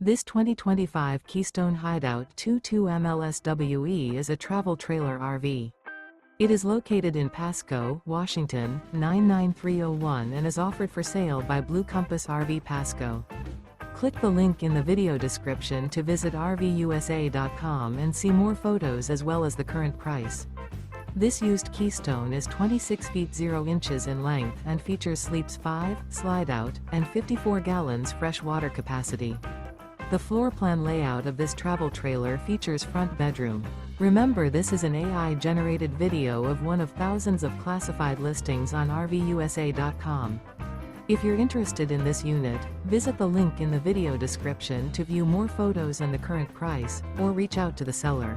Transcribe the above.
This 2025 Keystone Hideout 22 MLSWE is a travel trailer RV. It is located in Pasco, Washington, 99301 and is offered for sale by Blue Compass RV Pasco. Click the link in the video description to visit RVUSA.com and see more photos as well as the current price. This used Keystone is 26 feet 0 inches in length and features sleeps 5, Slideout, and 54 gallons fresh water capacity. The floor plan layout of this travel trailer features front bedroom. Remember, this is an AI-generated video of one of thousands of classified listings on RVUSA.com. If you're interested in this unit, visit the link in the video description to view more photos and the current price, or reach out to the seller.